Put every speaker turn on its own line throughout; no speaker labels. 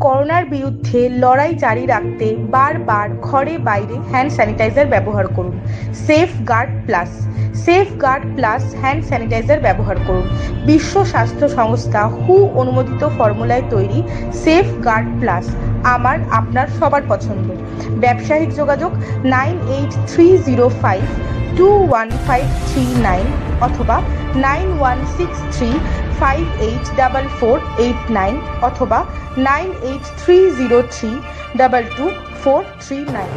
করোনার বিরুদ্ধে লড়াই জারি রাখতে বারবার ঘরে বাইরে হ্যান্ড স্যানিটাইজার ব্যবহার করুন। সেফগার্ড প্লাস হ্যান্ড স্যানিটাইজার ব্যবহার করুন। বিশ্ব স্বাস্থ্য সংস্থা হু অনুমোদিত ফর্মুলায় তৈরি সেফগার্ড প্লাস আমার আপনার সবার পছন্দ। ব্যবসায়িক যোগাযোগ 9830521539 অথবা 9163584489 অথবা 9830322439।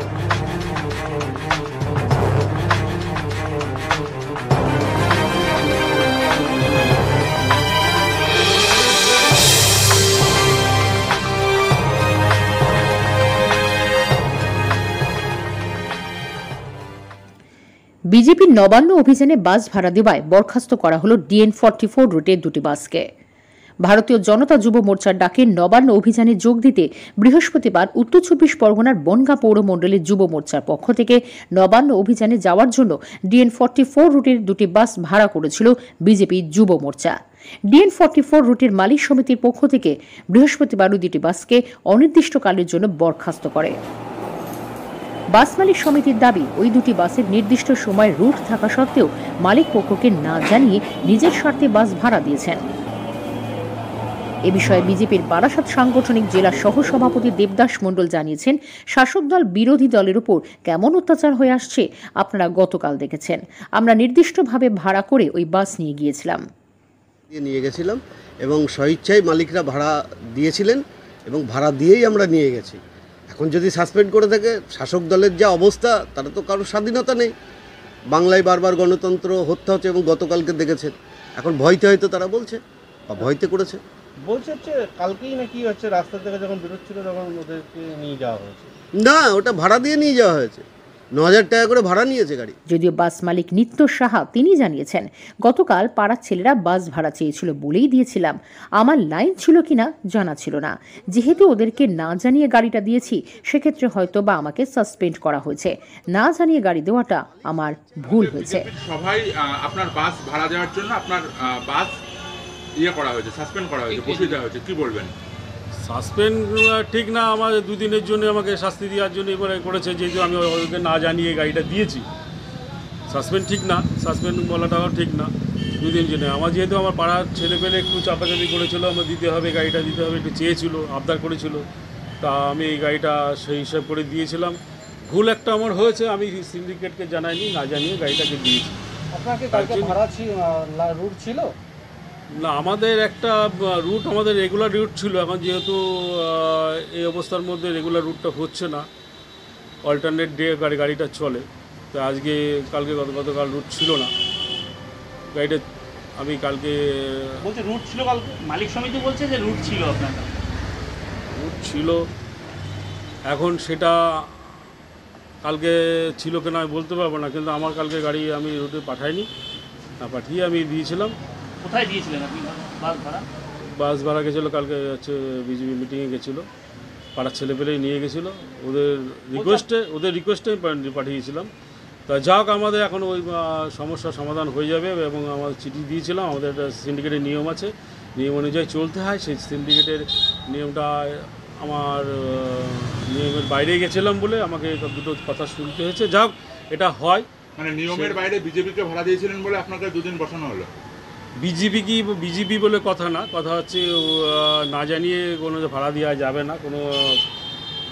বিজেপির নবান্ন অভিযানে বাস ভাড়া দেওয়ায় বরখাস্ত করা হল DN44 রুটের দুটি বাসকে। ভারতীয় জনতা যুব মোর্চার ডাকে নবান্ন অভিযানে যোগ দিতে বৃহস্পতিবার উত্তর 24 পরগনার বনগাঁ পৌরমণ্ডলের যুব মোর্চার পক্ষ থেকে নবান্ন অভিযানে যাওয়ার জন্য DN44 রুটের দুটি বাস ভাড়া করেছিল বিজেপি যুব মোর্চা। DN44 রুটের মালিক সমিতির পক্ষ থেকে বৃহস্পতিবার দুটি বাসকে অনির্দিষ্টকালের জন্য বরখাস্ত করে। বাস মালিক সমিতির দাবি, ওই দুটি বাসের নির্দিষ্ট সময় রুট থাকা সত্ত্বেও মালিক পক্ষকে না জানিয়ে নিজের স্বার্থে বাস ভাড়া দিয়েছেন। এ বিষয়ে বিজেপির বারাসাত সাংগঠনিক জেলা সহ সভাপতি দেবদাস মণ্ডল জানিয়েছেন, শাসক দল বিরোধী দলের উপর কেমন অত্যাচার হয়ে আসছে আপনারা গতকাল দেখেছেন। আমরা নির্দিষ্টভাবে ভাড়া করে ওই বাস নিয়ে গিয়েছিলাম
এবং স্বেচ্ছায় মালিকরা ভাড়া দিয়েছিলেন এবং ভাড়া দিয়েই আমরা নিয়ে গেছি। এখন যদি সাসপেন্ড করে থাকে, শাসক দলের যা অবস্থা, তারা তো কারোর স্বাধীনতা নেই। বাংলায় বারবার গণতন্ত্র হত্যা হচ্ছে এবং গতকালকে দেখেছেন। এখন ভয়তে হয়তো তারা বলছে বা ভয়তে করেছে।
বলছে হচ্ছে কালকেই নাকি হচ্ছে রাস্তা থেকে যখন বেরোচ্ছিল তখন ওদেরকে নিয়ে যাওয়া হয়েছে।
না, ওটা ভাড়া দিয়ে নিয়ে যাওয়া হয়েছে। ৯,০০০ টাকা করে ভাড়া নিয়েছে গাড়ি।
যদিও বাস মালিক নিত্য সাহা তিনি জানিয়েছেন, গতকাল পাড়ার ছেলেরা বাস ভাড়া চেয়েছিল বলেই দিয়েছিলাম। আমার লাইন ছিল কিনা জানা ছিল না। যেহেতু ওদেরকে না জানিয়ে গাড়িটা দিয়েছি, সেক্ষেত্রে হয়তো বা আমাকে সাসপেন্ড করা হয়েছে। না জানিয়ে গাড়ি দেওয়াটা আমার ভুল হয়েছে।
সবাই আপনার বাস ভাড়া দেওয়ার জন্য আপনার বাস করা হয়েছে, সাসপেন্ড করা হয়েছে, বসিয়ে দেওয়া হয়েছে, কি বলবেন?
সাসপেন্ড ঠিক না, আমার দুদিনের জন্য আমাকে শাস্তি দেওয়ার জন্য এবারে করেছে, যেহেতু আমি ওদেরকে না জানিয়ে গাড়িটা দিয়েছি। সাসপেন্ড ঠিক না, সাসপেন্ড বলাটাও ঠিক না। দুদিন জন্য আমার যেহেতু আমার পাড়ার ছেলেপেলে একটু চাপাচাপি করেছিল, আমার দিতে হবে, গাড়িটা দিতে হবে, একটু চেয়েছিল, আবদার করেছিল, তা আমি এই গাড়িটা সেই হিসাব করে দিয়েছিলাম। ভুল একটা আমার হয়েছে, আমি সিন্ডিকেটকে জানাইনি, না জানিয়ে গাড়িটাকে দিয়েছি।
আপনাকে কালকে ভাড়া রুট ছিল
না, আমাদের একটা রুট, আমাদের রেগুলার রুট ছিল। এখন যেহেতু এই অবস্থার মধ্যে রেগুলার রুটটা হচ্ছে না, অল্টারনেট ডে গাড়িটা চলে, তো আজকে কালকে গতকাল রুট ছিল না গাড়িটা। আমি কালকে
বলছে রুট ছিল, কালকে মালিক সমিতি বলছে যে রুট ছিল, আপনার
রুট ছিল। এখন সেটা কালকে ছিল কিনা আমি বলতে পারবো না, কিন্তু আমার কালকে গাড়ি আমি রুটে পাঠাইনি, না পাঠিয়ে আমি দিয়েছিলাম।
কোথায় দিয়েছিলেন আপনি বাস ভাড়া?
বাস ভাড়া গেছিলো কালকে, হচ্ছে বিজেপি মিটিংয়ে গেছিলো, পাড়ার ছেলেপেলেই নিয়ে গেছিলো, ওদের রিকোয়েস্টে পাঠিয়েছিলাম। তা যাক, আমাদের এখন ওই সমস্যার সমাধান হয়ে যাবে এবং আমাদের চিঠি দিয়েছিলাম। আমাদের একটা সিন্ডিকেটের নিয়ম আছে, নিয়ম অনুযায়ী চলতে হয়। সেই সিন্ডিকেটের নিয়মটা আমার নিয়মের বাইরে গেছিলাম বলে আমাকে দুটো কথা শুনতে হয়েছে। যাক, এটা হয়।
মানে নিয়মের বাইরে বিজেপিকে ভাড়া দিয়েছিলেন বলে আপনাকে দুদিন বসানো হলো?
বিজেপি বলে কথা না, কথা হচ্ছে না জানিয়ে কোনো ভাড়া দেওয়া যাবে না,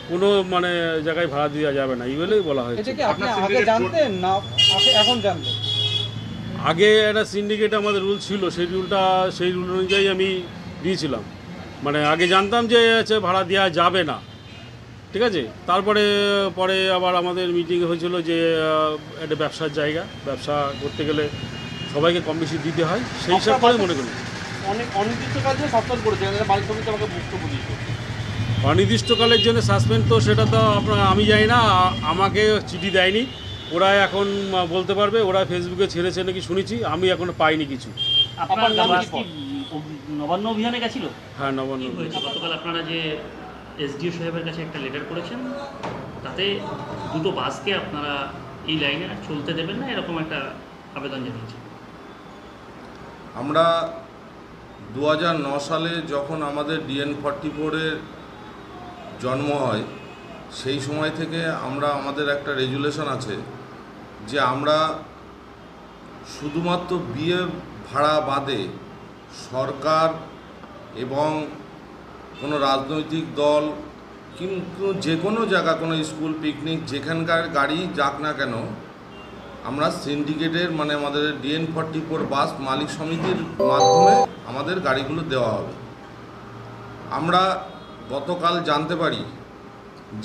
কোনো মানে জায়গায় ভাড়া দেওয়া যাবে না, এই বলেই বলা হয়েছে। আগে একটা সিন্ডিকেট আমাদের রুল ছিল, সেই রুল অনুযায়ী আমি দিয়েছিলাম। মানে আগে জানতাম যে ভাড়া দেওয়া যাবে না, ঠিক আছে। তারপরে আবার আমাদের মিটিং হয়েছিল যে একটা ব্যবসার জায়গা, ব্যবসা করতে গেলে সবাইকে কম বেশি দিতে হয়, সেই হিসাব করে মনে করি। অনির্দিষ্টকালের জন্য সাসপেন্ড তো সেটা তো আমি জানি না, আমাকে চিঠি দেয়নি, ওরা এখন বলতে পারবে। ওরা ফেসবুকে ছেড়েছে নাকি শুনেছি, আমি এখনো পাইনি কিছু।
নবান্ন অভিযানে গেছিল?
হ্যাঁ, নবান্ন।
গতকাল আপনারা যে এসডিও সাহেবের কাছে একটা লেটার করেছেন, তাতে দুটো বাসকে আপনারা এই লাইনে চলতে দেবেন না, এরকম একটা আবেদন জানিয়েছেন।
আমরা 2009 সালে যখন আমাদের DN44-এর জন্ম হয় সেই সময় থেকে আমাদের একটা রেজুলেশন আছে যে আমরা শুধুমাত্র বিয়ে ভাড়া বাদে সরকার এবং কোনো রাজনৈতিক দল কিন্তু যে কোনো জায়গা, কোনো স্কুল, পিকনিক, যেখানকার গাড়ি যাক না কেন, আমরা সিন্ডিকেটের মানে আমাদের DN44 বাস মালিক সমিতির মাধ্যমে আমাদের গাড়িগুলো দেওয়া হবে। আমরা গতকাল জানতে পারি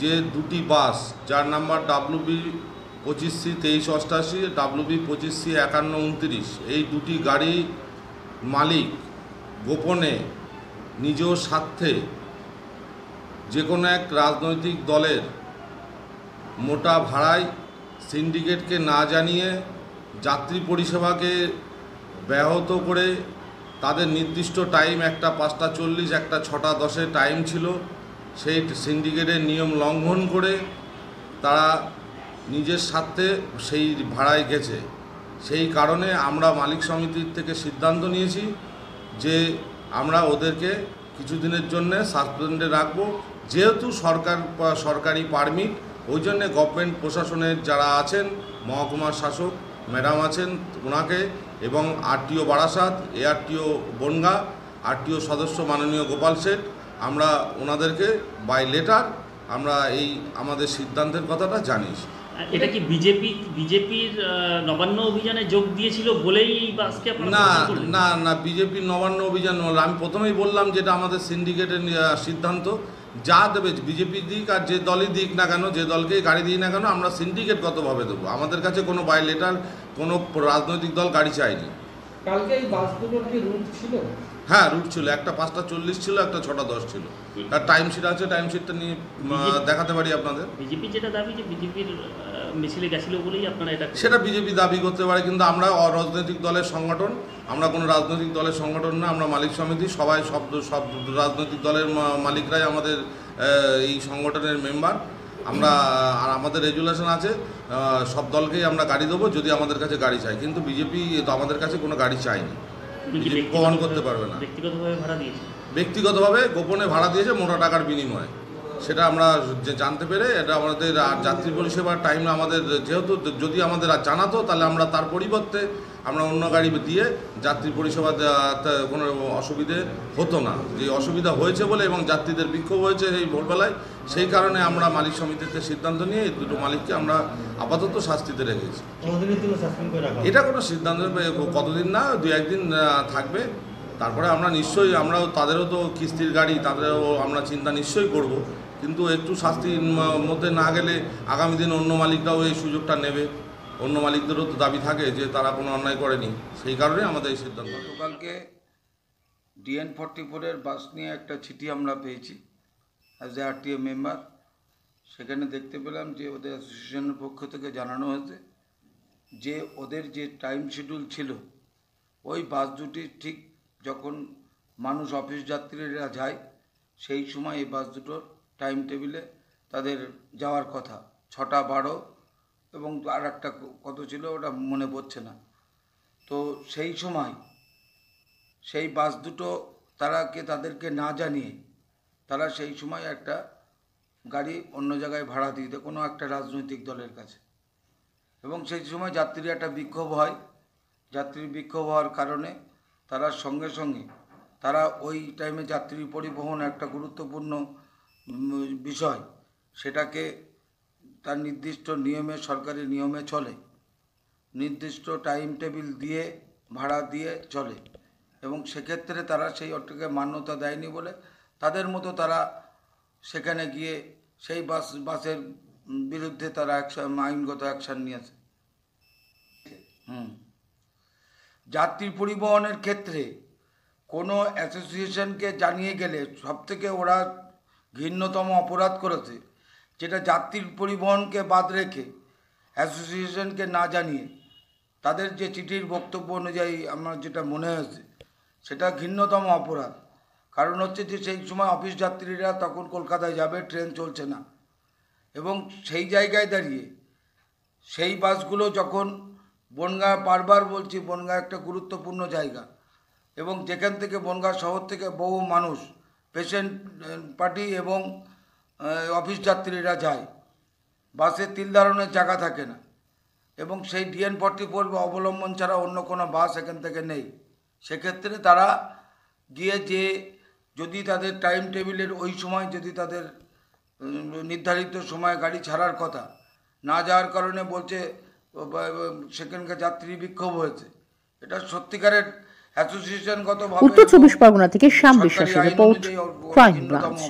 যে দুটি বাস, যার নাম্বার WB25C 2388, WB25C 5129, এই দুটি গাড়ি মালিক গোপনে নিজ স্বার্থে যে কোনো এক রাজনৈতিক দলের মোটা ভাড়ায় সিন্ডিকেটকে না জানিয়ে যাত্রী পরিষেবাকে ব্যাহত করে তাদের নির্দিষ্ট টাইম, একটা 5:40, একটা 6:10 টাইম ছিল, সেই সিন্ডিকেটের নিয়ম লঙ্ঘন করে তারা নিজের স্বার্থে সেই ভাড়ায় গেছে। সেই কারণে আমরা মালিক সমিতির থেকে সিদ্ধান্ত নিয়েছি যে আমরা ওদেরকে কিছুদিনের জন্য সাসপেন্ডে রাখবো। যেহেতু সরকারি পারমিট, ওই জন্যে গভর্নমেন্ট প্রশাসনের যারা আছেন, মহকুমার শাসক ম্যাডাম আছেন ওনাকে, এবং RTO Barasat, ARTO Bongaon, RTO সদস্য মাননীয় গোপাল শেঠ, আমরা ওনাদেরকে বাই লেটার আমরা এই আমাদের সিদ্ধান্তের কথাটা জানিয়েছি।
এটা কি বিজেপির নবান্ন অভিযানে যোগ দিয়েছিল বলেই এই বাসকে
না, বিজেপির নবান্ন অভিযান নয়। আমি প্রথমেই বললাম যেটা আমাদের সিন্ডিকেটের সিদ্ধান্ত, যা দেবে বিজেপি দিক আর যে দলই দিক না কেন, যে দলকেই গাড়ি দিই না কেন, আমরা সিন্ডিকেটগতভাবে দেবো। আমাদের কাছে কোনো বাই লেটার কোনো রাজনৈতিক দল গাড়ি চায়নি।
কালকে এই বাসগুলোর কি রুট ছিল?
হ্যাঁ, রুট ছিল। একটা 5:40 ছিল, একটা 6:10 ছিল। তার টাইম শিট আছে, টাইম শিটটা নিয়ে দেখাতে পারি আপনাদের।
বিজেপি যেটা দাবি যে বিজেপির মিছিলে গেছিল বলেই আপনারা এটা,
সেটা বিজেপি দাবি করতে পারে, কিন্তু আমরা অরাজনৈতিক দলের সংগঠন, আমরা কোনো রাজনৈতিক দলের সংগঠন না, আমরা মালিক সমিতি, সব রাজনৈতিক দলের মালিকরাই আমাদের এই সংগঠনের মেম্বার। আমরা আর আমাদের রেজুলেশন আছে সব দলকেই আমরা গাড়ি দেবো যদি আমাদের কাছে গাড়ি চাই, কিন্তু বিজেপি তো আমাদের কাছে কোনো গাড়ি চায়নি, বহন করতে পারবে না।
ব্যক্তিগতভাবে ভাড়া দিয়েছে,
ব্যক্তিগতভাবে গোপনে ভাড়া দিয়েছে মোটা টাকার বিনিময়ে, সেটা আমরা জানতে পেরে এটা আমাদের যাত্রী পরিষেবার টাইম আমাদের যেহেতু যদি আমাদের আর জানাতো তাহলে আমরা তার পরিবর্তে আমরা অন্য গাড়ি দিয়ে যাত্রী পরিষেবা কোনো অসুবিধে হতো না। যে অসুবিধা হয়েছে বলে এবং যাত্রীদের বিক্ষোভ হয়েছে এই ভোরবেলায়, সেই কারণে আমরা মালিক সমিতিতে সিদ্ধান্ত নিয়ে এই দুটো মালিককে আমরা আপাতত শাস্তিতে রেখেছি। এটা কোনো সিদ্ধান্ত কতদিন না, 2-1 দিন থাকবে। তারপরে আমরা নিশ্চয়ই আমরাও তাদেরও তো কিস্তির গাড়ি, তাদেরও আমরা চিন্তা নিশ্চয়ই করব, কিন্তু একটু শাস্তির মধ্যে না গেলে আগামী দিন অন্য মালিকরাও এই সুযোগটা নেবে। অন্য মালিকদেরও তো দাবি থাকে যে তারা কোনো অন্যায় করেনি, সেই কারণে আমাদের এই সিদ্ধান্ত।
গতকালকে DN44 বাস নিয়ে একটা চিঠি আমরা পেয়েছি অ্যাজ এ RTO মেম্বার। সেখানে দেখতে পেলাম যে ওদের অ্যাসোসিয়েশনের পক্ষ থেকে জানানো হয়েছে যে ওদের যে টাইম শিডিউল ছিল, ওই বাস দুটি ঠিক যখন মানুষ অফিস যাত্রীরা যায় সেই সময় এই বাস দুটোর টাইম টেবিলে তাদের যাওয়ার কথা 6:12 এবং আর একটা কত ছিল ওটা মনে পড়ছে না। তো সেই সময় সেই বাস দুটো তাদেরকে না জানিয়ে তারা সেই সময় একটা গাড়ি অন্য জায়গায় ভাড়া দিয়ে দেয় কোনো একটা রাজনৈতিক দলের কাছে, এবং সেই সময় যাত্রীর একটা বিক্ষোভ হয়। যাত্রীর বিক্ষোভ হওয়ার কারণে তারা সঙ্গে সঙ্গে তারা ওই টাইমে যাত্রী পরিবহন একটা গুরুত্বপূর্ণ বিষয়, সেটাকে তার নির্দিষ্ট নিয়মে, সরকারি নিয়মে চলে, নির্দিষ্ট টাইম টেবিল দিয়ে ভাড়া দিয়ে চলে, এবং সেক্ষেত্রে তারা সেই অর্থকে মান্যতা দেয়নি বলে তাদের মতো তারা সেখানে গিয়ে সেই বাসের বিরুদ্ধে তারা আইনগত অ্যাকশান নিয়েছে। যাত্রী পরিবহনের ক্ষেত্রে কোনো অ্যাসোসিয়েশনকে জানিয়ে গেলে সবথেকে ওরা ঘৃণ্যতম অপরাধ করেছে, যেটা যাত্রী পরিবহনকে বাদ রেখে অ্যাসোসিয়েশনকে না জানিয়ে তাদের যে চিঠির বক্তব্য অনুযায়ী আমার যেটা মনে হয়েছে সেটা ঘৃণ্যতম অপরাধ। কারণ হচ্ছে যে সেই সময় অফিস যাত্রীরা তখন কলকাতায় যাবে, ট্রেন চলছে না, এবং সেই জায়গায় দাঁড়িয়ে সেই বাসগুলো যখন বনগাঁ, বারবার বলছি বনগাঁ একটা গুরুত্বপূর্ণ জায়গা, এবং যেখান থেকে বনগাঁ শহর থেকে বহু মানুষ, পেশেন্ট পার্টি এবং অফিস যাত্রীরা যায়। বাসে 3 ধরনের চাকা থাকে না এবং সেই DN44 অবলম্বন ছাড়া অন্য কোনো বাস এখান থেকে নেই। সেক্ষেত্রে তারা গিয়ে যে যদি তাদের টাইম টেবিলের ওই সময় যদি তাদের নির্ধারিত সময়ে গাড়ি ছাড়ার কথা না যাওয়ার কারণে বলছে সেখানকার যাত্রী বিক্ষোভ হয়েছে। এটা সত্যিকারের অ্যাসোসিয়েশনগতভাবে
উত্তর 24 পরগনা থেকে শ্যাম বিশ্বাসের রিপোর্ট, ক্রাইম ব্রাঞ্চ।